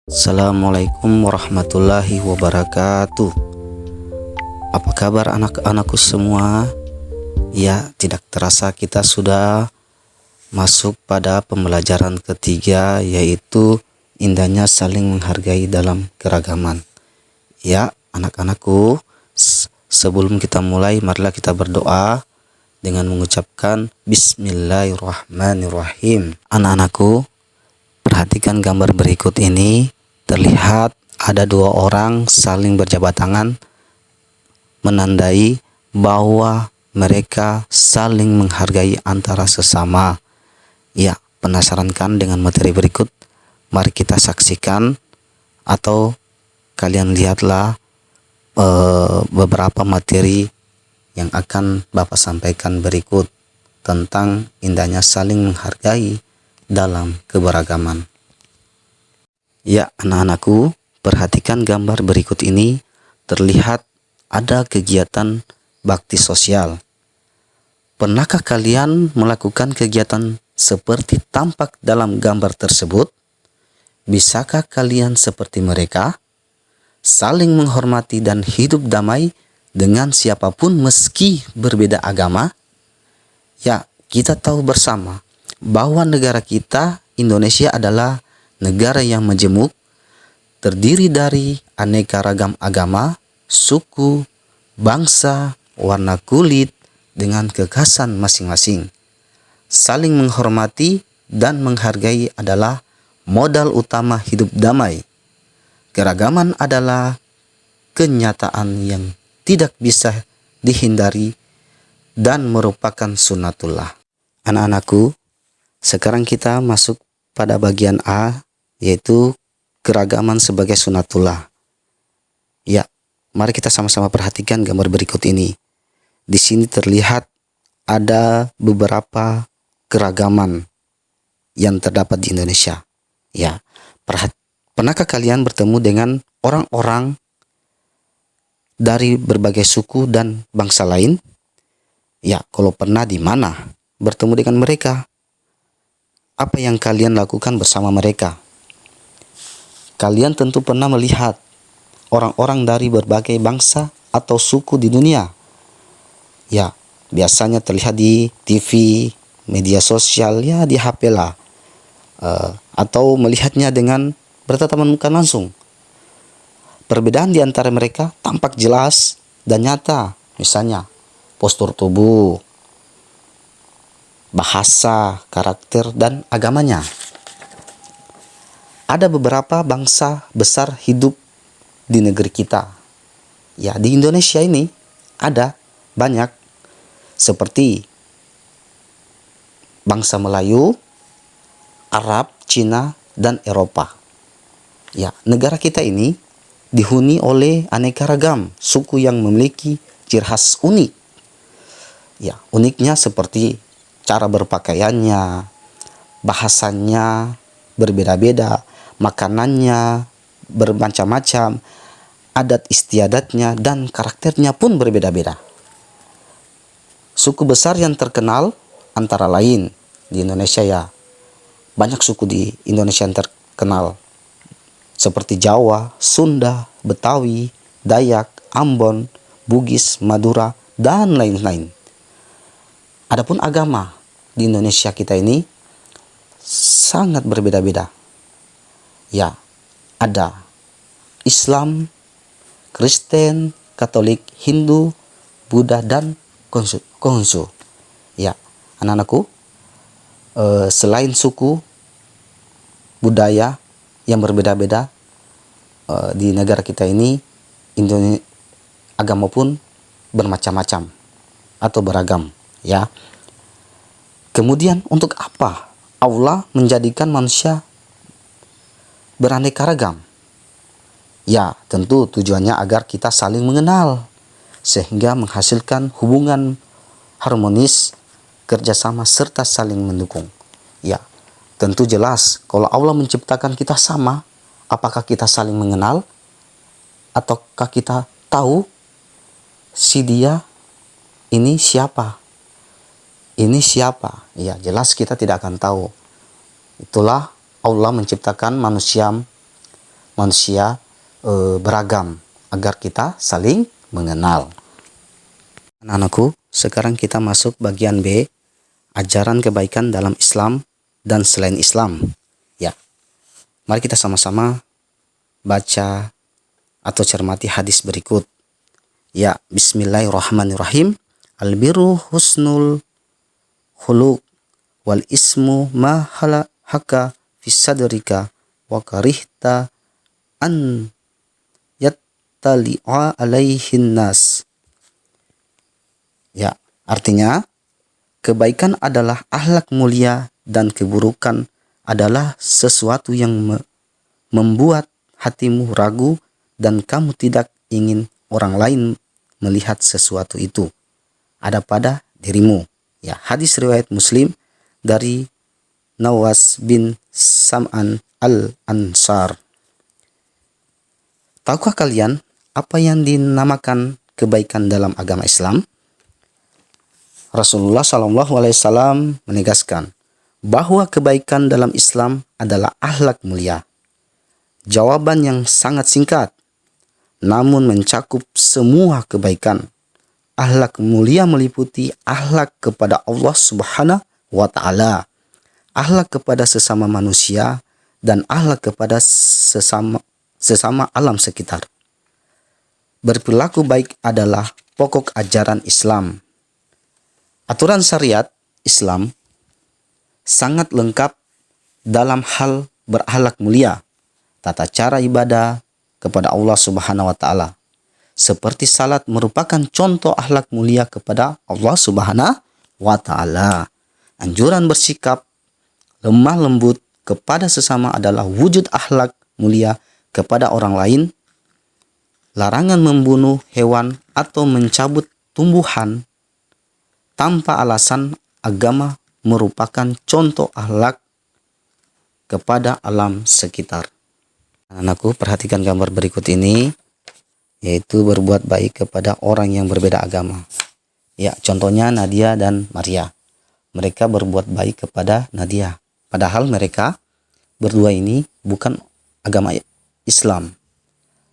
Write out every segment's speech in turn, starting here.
Assalamualaikum warahmatullahi wabarakatuh. Apa kabar anak-anakku semua? Ya, tidak terasa kita sudah masuk pada pembelajaran ketiga, yaitu indahnya saling menghargai dalam keragaman. Ya, anak-anakku, sebelum kita mulai, marilah kita berdoa dengan mengucapkan Bismillahirrahmanirrahim. Anak-anakku, perhatikan gambar berikut ini. Terlihat ada dua orang saling berjabat tangan, menandai bahwa mereka saling menghargai antara sesama. Ya, penasaran kan dengan materi berikut? Mari kita saksikan, atau kalian lihatlah beberapa materi yang akan Bapak sampaikan berikut tentang indahnya saling menghargai dalam keberagaman. Ya, anak-anakku, perhatikan gambar berikut ini. Terlihat ada kegiatan bakti sosial. Pernahkah kalian melakukan kegiatan seperti tampak dalam gambar tersebut? Bisakah kalian seperti mereka? Saling menghormati dan hidup damai dengan siapapun meski berbeda agama? Ya, kita tahu bersama bahwa negara kita, Indonesia, adalah negara yang majemuk, terdiri dari aneka ragam agama, suku, bangsa, warna kulit, dengan kekhasan masing-masing. Saling menghormati dan menghargai adalah modal utama hidup damai. Keragaman adalah kenyataan yang tidak bisa dihindari dan merupakan sunnatullah. Anak-anakku, sekarang kita masuk pada bagian A, yaitu keragaman sebagai sunnatullah. Ya, mari kita sama-sama perhatikan gambar berikut ini. Di sini terlihat ada beberapa keragaman yang terdapat di Indonesia. Ya, pernahkah kalian bertemu dengan orang-orang dari berbagai suku dan bangsa lain? Ya, kalau pernah, di mana bertemu dengan mereka? Apa yang kalian lakukan bersama mereka? Kalian tentu pernah melihat orang-orang dari berbagai bangsa atau suku di dunia. Ya, biasanya terlihat di TV, media sosial, ya di HP lah. Atau melihatnya dengan bertatapan muka langsung. Perbedaan di antara mereka tampak jelas dan nyata. Misalnya, postur tubuh, bahasa, karakter, dan agamanya. Ada beberapa bangsa besar hidup di negeri kita. Ya, di Indonesia ini ada banyak, seperti bangsa Melayu, Arab, Cina, dan Eropa. Ya, negara kita ini dihuni oleh aneka ragam suku yang memiliki ciri khas unik. Ya, uniknya seperti cara berpakaiannya, bahasanya berbeda-beda, makanannya bermacam-macam, adat istiadatnya dan karakternya pun berbeda-beda. Suku besar yang terkenal antara lain di Indonesia, ya banyak suku di Indonesia yang terkenal, seperti Jawa, Sunda, Betawi, Dayak, Ambon, Bugis, Madura, dan lain-lain. Adapun agama di Indonesia kita ini sangat berbeda-beda. Ya, ada Islam, Kristen, Katolik, Hindu, Buddha, dan Konghucu. Ya, anak-anakku, selain suku, budaya yang berbeda-beda di negara kita ini, agama pun bermacam-macam atau beragam. Ya. Kemudian untuk apa Allah menjadikan manusia beraneka ragam? Ya, tentu tujuannya agar kita saling mengenal, sehingga menghasilkan hubungan harmonis, kerjasama, serta saling mendukung. Ya, tentu jelas kalau Allah menciptakan kita sama, apakah kita saling mengenal? Ataukah kita tahu si dia ini siapa? Ini siapa? Ya, jelas kita tidak akan tahu. Itulah Allah menciptakan manusia manusia beragam agar kita saling mengenal. Anak-anakku, sekarang kita masuk bagian B, ajaran kebaikan dalam Islam dan selain Islam. Ya, mari kita sama-sama baca atau cermati hadis berikut. Ya, bismillahirrahmanirrahim. Albirru husnul khuluq wal ismu ma haka fi sadrika wa karihta an yattali'a alaihin nas. Ya, artinya kebaikan adalah akhlak mulia dan keburukan adalah sesuatu yang membuat hatimu ragu dan kamu tidak ingin orang lain melihat sesuatu itu ada pada dirimu. Ya, hadis riwayat Muslim dari Nawas bin Sam'an al-Ansar. Tahukah kalian apa yang dinamakan kebaikan dalam agama Islam? Rasulullah SAW menegaskan bahwa kebaikan dalam Islam adalah akhlak mulia. Jawaban yang sangat singkat, namun mencakup semua kebaikan. Akhlak mulia meliputi akhlak kepada Allah Subhanahu wa Ta'ala, akhlak kepada sesama manusia, dan akhlak kepada sesama alam sekitar. Berperilaku baik adalah pokok ajaran Islam. Aturan syariat Islam sangat lengkap dalam hal berakhlak mulia, tata cara ibadah kepada Allah Subhanahu wa Ta'ala. Seperti salat merupakan contoh akhlak mulia kepada Allah Subhanahu wa Ta'ala. Anjuran bersikap lemah lembut kepada sesama adalah wujud akhlak mulia kepada orang lain. Larangan membunuh hewan atau mencabut tumbuhan tanpa alasan agama merupakan contoh akhlak kepada alam sekitar. Anak-anakku, perhatikan gambar berikut ini, yaitu berbuat baik kepada orang yang berbeda agama. Ya, contohnya Nadia dan Maria. Mereka berbuat baik kepada Nadia, padahal mereka berdua ini bukan agama Islam.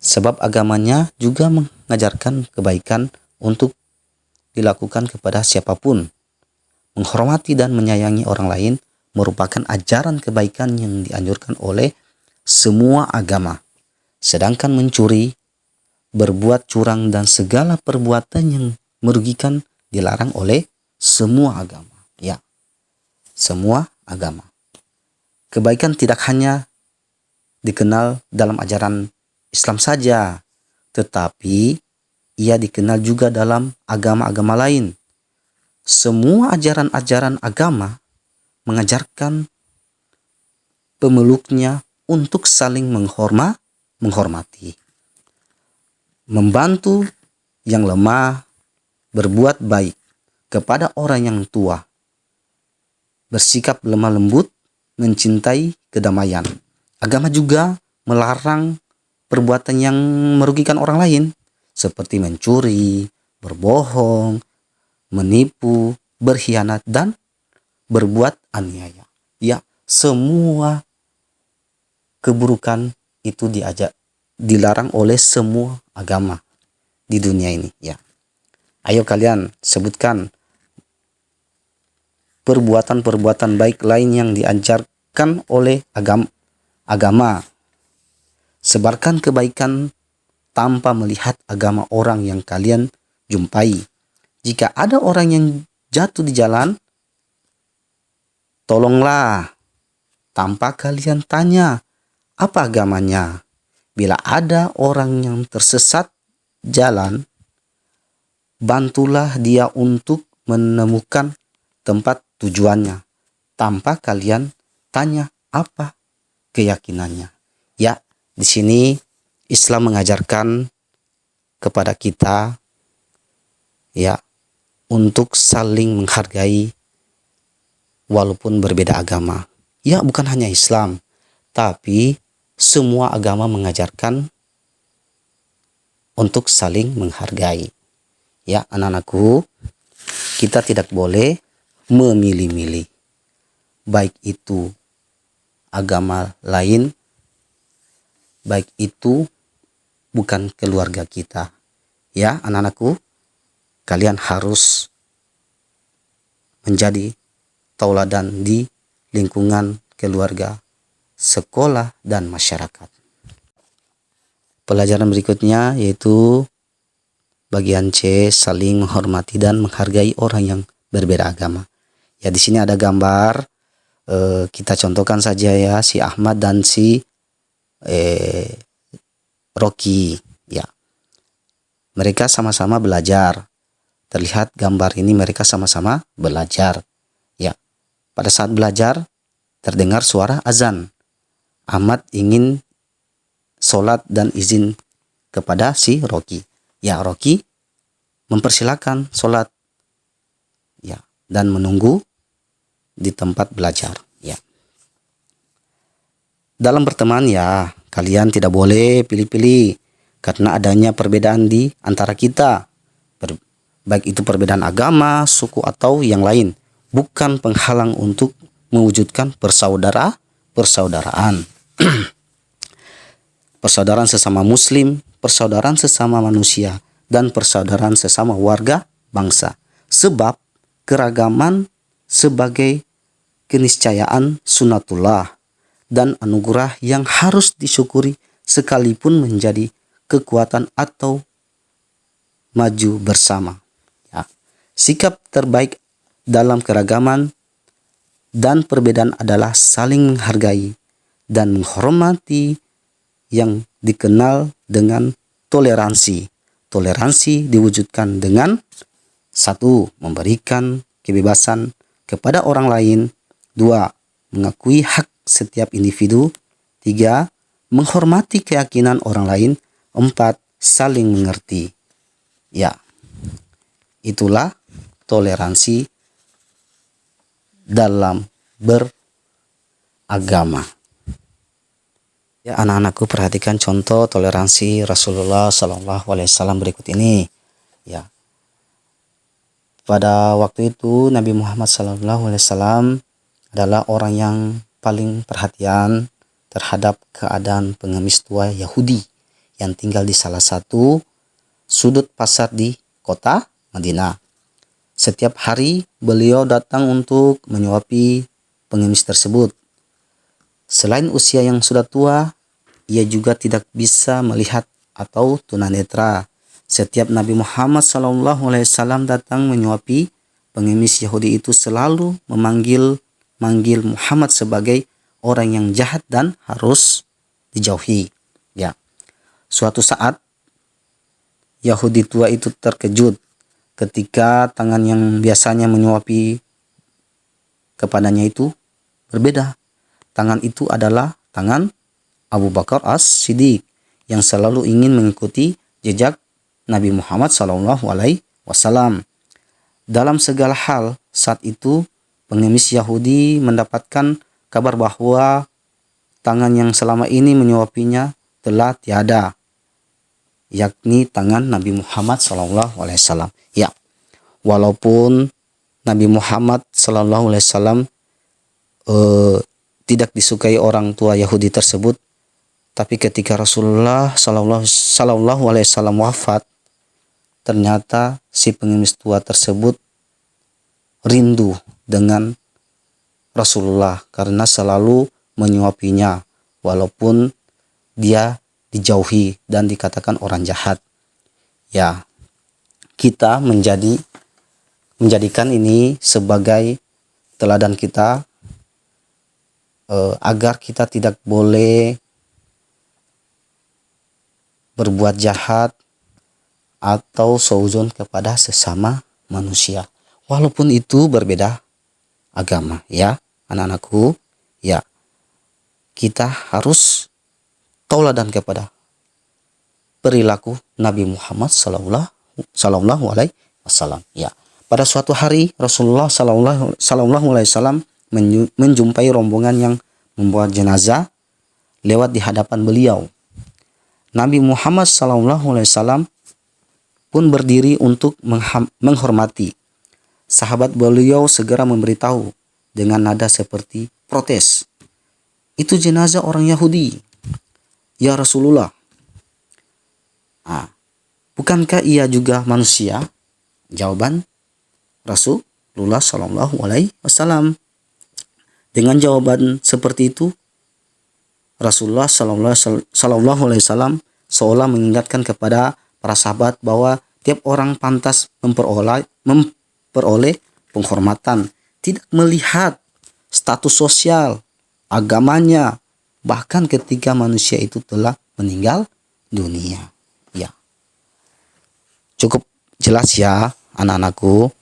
Sebab agamanya juga mengajarkan kebaikan untuk dilakukan kepada siapapun. Menghormati dan menyayangi orang lain merupakan ajaran kebaikan yang dianjurkan oleh semua agama. Sedangkan mencuri, berbuat curang, dan segala perbuatan yang merugikan dilarang oleh semua agama. Ya, semua agama. Kebaikan tidak hanya dikenal dalam ajaran Islam saja, tetapi ia dikenal juga dalam agama-agama lain. Semua ajaran-ajaran agama mengajarkan pemeluknya untuk saling menghormati, membantu yang lemah, berbuat baik kepada orang yang tua, bersikap lemah lembut, mencintai kedamaian. Agama juga melarang perbuatan yang merugikan orang lain, seperti mencuri, berbohong, menipu, berkhianat, dan berbuat aniaya. Ya, semua keburukan itu dilarang oleh semua agama di dunia ini. Ya, ayo kalian sebutkan perbuatan-perbuatan baik lain yang diajarkan oleh agama. Sebarkan kebaikan tanpa melihat agama orang yang kalian jumpai. Jika ada orang yang jatuh di jalan, tolonglah tanpa kalian tanya apa agamanya. Bila ada orang yang tersesat jalan, bantulah dia untuk menemukan tempat tujuannya tanpa kalian tanya apa keyakinannya. Ya, di sini Islam mengajarkan kepada kita, ya, untuk saling menghargai walaupun berbeda agama. Ya, bukan hanya Islam, tapi semua agama mengajarkan untuk saling menghargai. Ya, anak-anakku, kita tidak boleh memilih-milih, baik itu agama lain baik itu bukan keluarga kita. Ya, anak-anakku, kalian harus menjadi tauladan di lingkungan keluarga, sekolah, dan masyarakat. Pelajaran berikutnya yaitu bagian C, saling menghormati dan menghargai orang yang berbeda agama. Ya, di sini ada gambar, kita contohkan saja ya, si Ahmad dan si Rocky. Ya, mereka sama-sama belajar. Terlihat gambar ini mereka sama-sama belajar. Ya, pada saat belajar terdengar suara azan. Ahmad ingin sholat dan izin kepada si Rocky. Ya, Rocky mempersilakan sholat, ya, dan menunggu di tempat belajar. Ya, dalam berteman ya, kalian tidak boleh pilih-pilih karena adanya perbedaan di antara kita, baik itu perbedaan agama, suku, atau yang lain, bukan penghalang untuk mewujudkan persaudaraan. Persaudaraan sesama muslim, persaudaraan sesama manusia, dan persaudaraan sesama warga bangsa. Sebab keragaman sebagai keniscayaan sunatullah dan anugerah yang harus disyukuri sekalipun menjadi kekuatan atau maju bersama. Ya. Sikap terbaik dalam keragaman dan perbedaan adalah saling menghargai dan menghormati, yang dikenal dengan toleransi. Toleransi diwujudkan dengan 1. Memberikan kebebasan kepada orang lain. 2. Mengakui hak setiap individu. 3. Menghormati keyakinan orang lain. 4. Saling mengerti. Ya, itulah toleransi dalam beragama. Ya, anak-anakku, perhatikan contoh toleransi Rasulullah SAW berikut ini. Ya, pada waktu itu Nabi Muhammad SAW adalah orang yang paling perhatian terhadap keadaan pengemis tua Yahudi yang tinggal di salah satu sudut pasar di kota Madinah. Setiap hari beliau datang untuk menyuapi pengemis tersebut. Selain usia yang sudah tua, ia juga tidak bisa melihat atau tunanetra. Setiap Nabi Muhammad SAW datang menyuapi pengemis Yahudi itu selalu memanggil Muhammad sebagai orang yang jahat dan harus dijauhi. Ya, suatu saat Yahudi tua itu terkejut ketika tangan yang biasanya menyuapi kepadanya itu berbeda. Tangan itu adalah tangan Abu Bakar As-Siddiq yang selalu ingin mengikuti jejak Nabi Muhammad SAW. Dalam segala hal, saat itu pengemis Yahudi mendapatkan kabar bahwa tangan yang selama ini menyuapinya telah tiada, yakni tangan Nabi Muhammad SAW. Ya, walaupun Nabi Muhammad SAW tidak disukai orang tua Yahudi tersebut, tapi ketika Rasulullah SAW wafat, ternyata si pengemis tua tersebut rindu dengan Rasulullah karena selalu menyuapinya walaupun dia dijauhi dan dikatakan orang jahat. Ya, kita menjadikan ini sebagai teladan kita, agar kita tidak boleh berbuat jahat atau sauzon kepada sesama manusia walaupun itu berbeda agama. Ya, anak-anakku, ya, kita harus tauladan kepada perilaku Nabi Muhammad sallallahu alaihi wasallam. Ya, pada suatu hari Rasulullah sallallahu alaihi wasallam menjumpai rombongan yang membawa jenazah lewat di hadapan beliau. Nabi Muhammad SAW pun berdiri untuk menghormati. Sahabat beliau segera memberitahu dengan nada seperti protes, "Itu jenazah orang Yahudi." Ya Rasulullah, bukankah ia juga manusia? Jawaban Rasulullah Shallallahu Alaihi Wasallam. Dengan jawaban seperti itu, Rasulullah Shallallahu Alaihi Wasallam seolah mengingatkan kepada para sahabat bahwa tiap orang pantas memperoleh penghormatan, tidak melihat status sosial, agamanya, bahkan ketika manusia itu telah meninggal dunia. Ya, cukup jelas ya anak-anakku,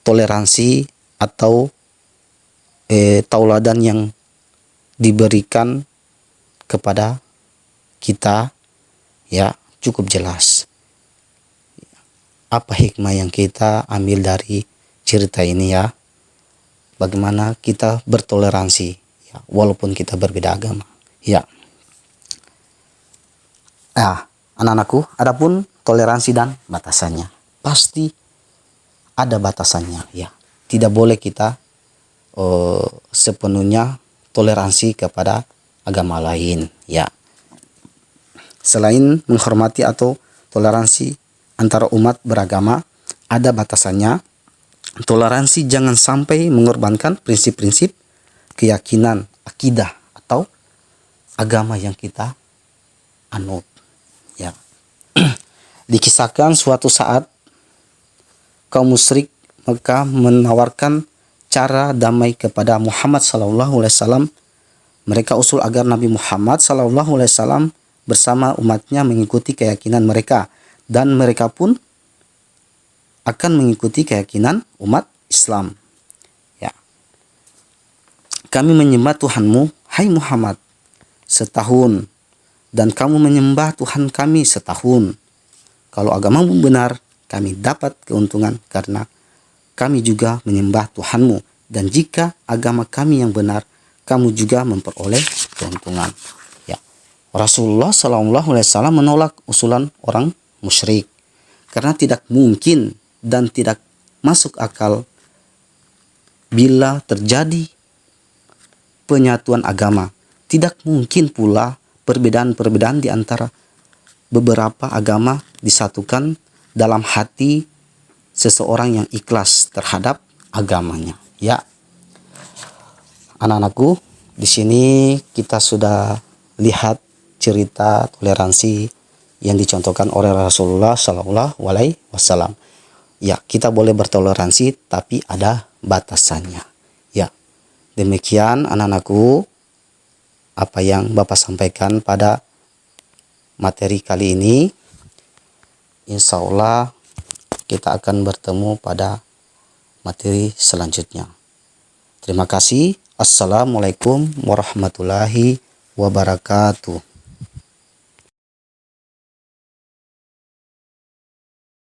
toleransi atau tauladan yang diberikan kepada kita ya cukup jelas. Apa hikmah yang kita ambil dari cerita ini ya? Bagaimana kita bertoleransi ya, walaupun kita berbeda agama. Ya. Anak-anakku, adapun toleransi dan batasannya. Pasti ada batasannya ya. Tidak boleh kita sepenuhnya toleransi kepada agama lain ya. Selain menghormati atau toleransi antara umat beragama, ada batasannya. Toleransi jangan sampai mengorbankan prinsip-prinsip keyakinan, akidah atau agama yang kita anut ya. Dikisahkan suatu saat kaum musyrik Mekah menawarkan cara damai kepada Muhammad SAW. Mereka usul agar Nabi Muhammad SAW bersama umatnya mengikuti keyakinan mereka, dan mereka pun akan mengikuti keyakinan umat Islam. Ya. Kami menyembah Tuhanmu, hai Muhammad, setahun, dan kamu menyembah Tuhan kami setahun. Kalau agamamu benar, kami dapat keuntungan karena kami juga menyembah Tuhanmu, dan jika agama kami yang benar, kamu juga memperoleh keuntungan. Ya. Rasulullah SAW menolak usulan orang musyrik karena tidak mungkin dan tidak masuk akal bila terjadi penyatuan agama. Tidak mungkin pula perbedaan-perbedaan di antara beberapa agama disatukan dalam hati seseorang yang ikhlas terhadap agamanya. Ya, anak-anakku, di sini kita sudah lihat cerita toleransi yang dicontohkan oleh Rasulullah Shallallahu Alaihi Wasallam. Ya, kita boleh bertoleransi, tapi ada batasannya. Ya, demikian anak-anakku apa yang Bapak sampaikan pada materi kali ini. Insya Allah kita akan bertemu pada materi selanjutnya. Terima kasih. Assalamualaikum warahmatullahi wabarakatuh.